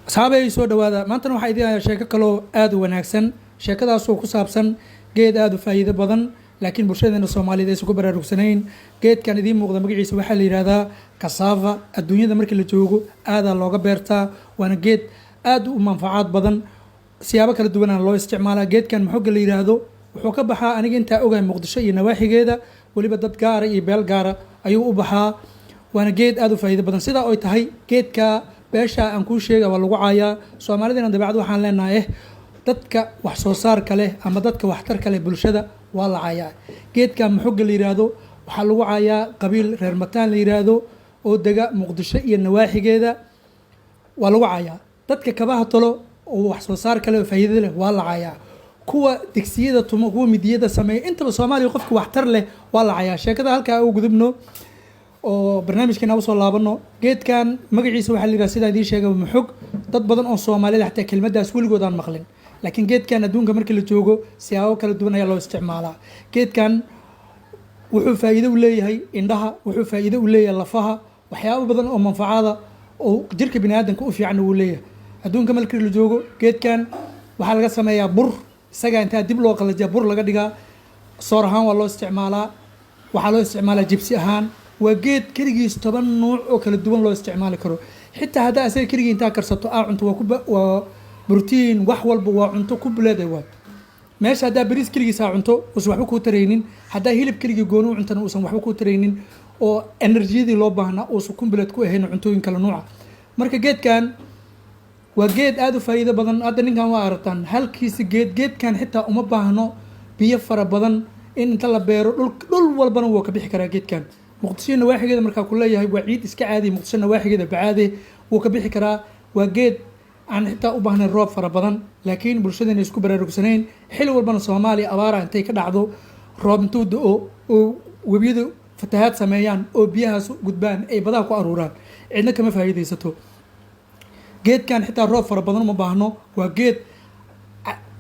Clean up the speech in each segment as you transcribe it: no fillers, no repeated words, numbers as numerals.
asxaabay soo dhawaada maantana waxaa idin hayaa sheeko kaloo aad u wanaagsan sheekadaasoo ku saabsan geed aad u faa'iido badan laakiin bulshadeena Soomaaliyeed aysan ku baraarugsanayn geedkan idiin muuqda magaciisa waxaa la yiraahdaa cassava adduunyada markii la joogo aad looga beertaa waana geed aad u manfacaad badan siyaabo kala duwan loo isticmaalaa geedkan maxaa la yiraahdo wuxuu ka baxaa aniga inta ogahay Muqdisho iyo nawaaxigeeda waliba dad gaar iyo beel gaar ayuu u baxaa waana geed aad u faa'iido badan sida ay tahay geedka beesha aan ku sheegay waa lagu caayaa Soomaaliyeedna dabeecad waxaan leenahay dadka wax soo saarka leh ama dadka waxtarka leh bulshada waa la caayaa geedkan maxaa la yiraahdo waxa lagu caayaa qabiil reer mataan la yiraahdo oo dega Muqdisho iyo nawaaxigeeda waa lagu caayaa dadka kabaha tolo oo wax soo saar kale faa'iido leh waa la caayaa kuwa digsiyada tumo kuwa midiyada sameeyo intaba Soomaaliya qofka waxtar leh waa la caayaa sheekada halka ugu gudubno oo barnaamijkeena u soo laabano geedkan magaciisa waxa la yiraahdaa sida idin sheegay maxog dad badan oo Soomaaliyeed xataa kelmadaas weligood aan maqlin laakiin geedkan adduunka markii la joogo siyaabo kala duwan ayaa loo isticmaalaa geedkan wuxuu faa'iido u leeyahay indhaha wuxuu faa'iido u leeyahay lafaha waxyaabo badan oo manfacaada oo jirka bini'aadamka u fiican uu leeyahay adduunka markii la joogo geedkan waxa laga sameeyaa bur isaga inta dib loo qalajiyo bur laga dhigaa soor ahaan waa loo isticmaalaa waxa loo isticmaalaa jibsi ahaan waa geed kaligiis 10 nooc oo kala duwan loo isticmaali karo xitaa hadaa asaga kaligiis inta karsato cunto waa بروتين وحول بوا عنتو كبلاد واي ماشي هذا بريس كلجي ساعة عنتو وسوحبو كو ترينين هذا هيلب كلجي جونو عنتنا وسوحبو كو ترينين أو إنرجي دي لو بهنا أو سكون بلاد كو هنا عنتو ينكل نوع مركا جيت كان وجيت أدو فايدة بدن أدنى كان وارتان هل كيس جيت كان حتى أم بهنا بيفر بدن إن طلب بيرو دول والبنا وكبيح كرا جيت كان مقتصين واحد كده مركا كلها هي وعيد إسك عادي مقتصين واحد كده بعادي وكبيح كرا وجيت عن حتى وبهنا الروب فربضن لكن برشدنا يسكو براروكسنين حلو والبنا الصومالي أبارة أنتي كدعدو روب نتود أو وبيدو فتحات سمايان أو بيها قدبان أي بداكو أروران عندنا كما فايدة يستو جيت كان حتى الروب فربضن مباهنو وجيت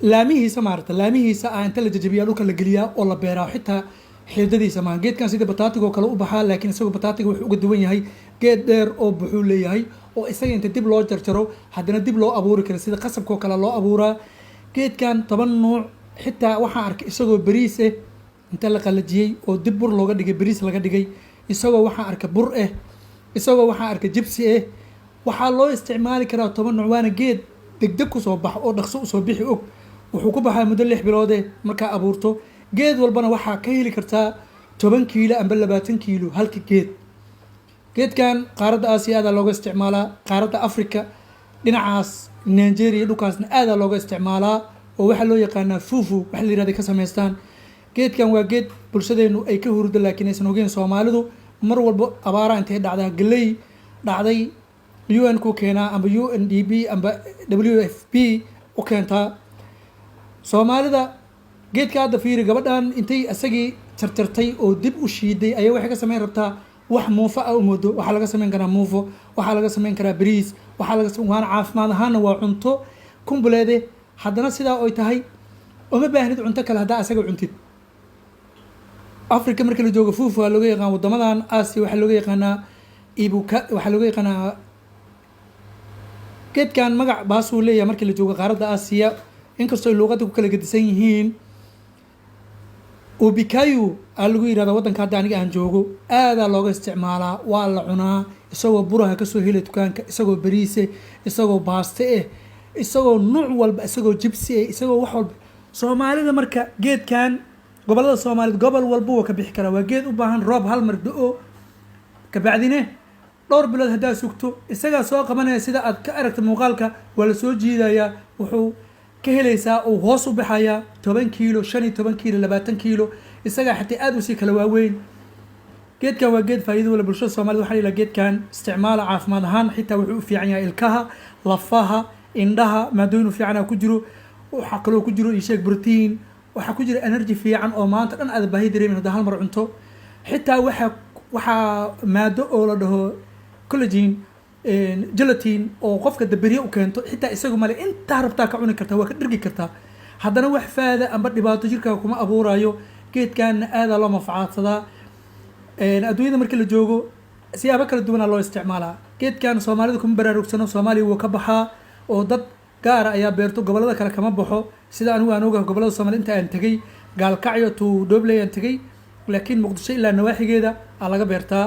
لاميه سمارت لاميه سا أنت اللي ججبيا لوكا لقليا ولا بيرا حتى حيددي سمان جيت كان سيدي بطاطيقو كلا وبحال لكن سوق بطاطيقو وحو قدوين يهي جيت دير أو بحول يهي oo isaga inta dib loo jarjaro hadana dib loo abuuri karo sida qasabka kale loo abuuraa geedkan 10 nooc xitaa waxa arkay isagoo bariis ah inta la qalajiyay oo dib bur looga dhigay bariis laga dhigay isagoo waxa arkay bur ah isagoo waxa arkay jibsi ah waxa loo isticmaali karaa 10 nooc waana geed degdeg ku soo bax oo dhaqso u soo bixi og wuxuu ku baxay muddo 6 bilood marka abuurto geed walbana waxa ka heli kartaa 10 kiilo amba 20 kiilo halka geed geedkan qaaradda Aasiya aad looga isticmaalaa qaaradda Afrika dhinacaas Nigeria dhulkaasna aad looga isticmaalaa oo waxa loo yaqaanaa fufu waxa la yiraahdaa ka sameystaan geedkan waa geed bulshadeenu ay ka hurdo laakiin aysan ogeyn Soomaalidu mar walba abaara intay dhacdaa galay dhacday UN ku keenaa amba UNDP amba WFP oo keenta Soomaalida geedka hadda fiiri gabadhan intay asagii jarjartay oo dib u shiiday ayaa waxa ka sameyn rabtaa wax muufa oo moodo waxa laga sameyn karaa muufo waxa laga sameyn karaa bariis waxa laga sameyn waan caafimaad ahaan waa cunto kumbuleede hadana sidaa ay tahay uma baahnid cunto kale hadaa asaga cuntid Afrika markii la joogo fufu waa laga yaqaan wadamadan Aasiya waxa laga yaqaanaa ibuka waxa laga yaqaanaa geedkan magac baasuu leeyahay markii la joogo qaaradda Aasiya inkastoo luqadda ku kala gedisan yihiin وبكايو ألقوا إلى هذا وطن كان عنيق أنجوجو هذا لوجا استعماله ولا عنا يسوى برها كسو هيلة كان يسوى بريسة يسوى باسته يسوى نوع والب يسوى جبسي يسوى وحول صومالي ده مركا جيت كان قبل هذا صومالي قبل والبوه كبيحكرا وجيت وبهن راب هالمردو كبعدينه دور بلاد هدا سوقتو يسوى سواق من يسيدا كأركت مقالك ولا سوجي يا وحو كهليسا أو هوسو بحياة 10 كيلو 10 كيلو 20 كيلو isaga xataa aad u sii kala waaweyn geedkan waa geed faa'iido wala bulshada Soomaaliyeed waxa la geedkan isticmaal caafimaad ahaan xitaa wuxuu u fiican yahay ilkaha lafaha indhaha maadooyin fiican ku jiro waxa kale oo ku jiro isheeg protein waxa ku jira energy fiican oo maanta dhan aad baahi dareemin hada hal mar cunto xitaa waxa maado oo la dhaho collagen gelatin oo qofka dabariyo u keento xitaa isagu male inta rabtaa ka cuni kartaa waa ka dhirgi kartaa haddana wax faada amba dhibaato jirkaaga kuma abuurayo geedkan aad loo manfaacsadaa adduunyada markii la joogo siyaabo kala duwan loo isticmaalaa geedkan Soomaalidu kuma baraarugsano Soomaaliya wuu ka baxaa oo dad gaara ayaa beerto gobolada kale kama baxo sida anigu aan ogahay gobolada Soomaaliya inta aan tagay gaalkacyo to Doobley aan tagay laakiin Muqdisho ilaa nawaaxigeeda aa laga beertaa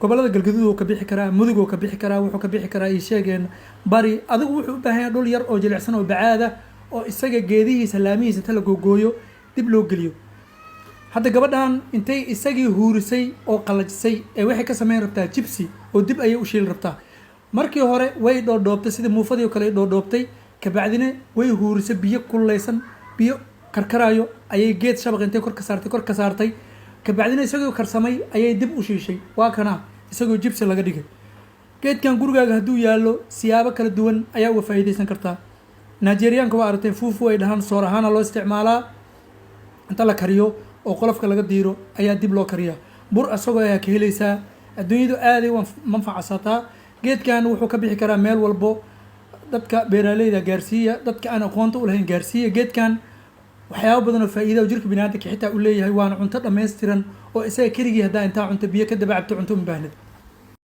gobolada galgaduud oo ka bixi karaa mudug oo ka bixi karaa wuxuu ka bixi karaa sheegeen bari adigu wuxuu u baahan yahay dhul yar oo jilicsan oo bacaad ah oo isaga geedihiisa laamihiisa ta la googooyo dib loo geliyo hadda gabadhan intay isagii huurisay oo qalajisay ee waxay ka sameyn rabtaa jibsi oo dib ayay u shiil rabtaa markii hore way dhoodhoobtay sida muufadii oo kale dhoodhoobtay ka bacdina way huurisay biyo kululeysan biyo karkaraayo ayay geed shabaq intay kor ka saartay ka bacdina isagoo karsamay ayay dib u shiishay waa kana isagoo jibsi laga dhigay geedkan gurigaaga hadduu yaallo siyaabo kala duwan ayaa uga faa'iidaysan kartaa Nigerianka waa aragtay fufu ay dhahaan soor ahaan loo isticmaalaa inta la kariyo oo qolofka laga diiro ayaa dib loo kariyaa bur asagoo ayaa ka helaysaa adduunyadu aad ay manfacsataa geedkan wuxuu ka bixi karaa meel walbo dadka beeraleyda gaarsiiya dadka aan aqoonta u lahayn gaarsiiya geedkan waxyaabo badan oo faa'iido jirka bini'aadamka xitaa u leeyahay waana cunto dhameystiran oo isaga keligii hadaa intaa cunto biyo ka daba cabto cunto u baahnid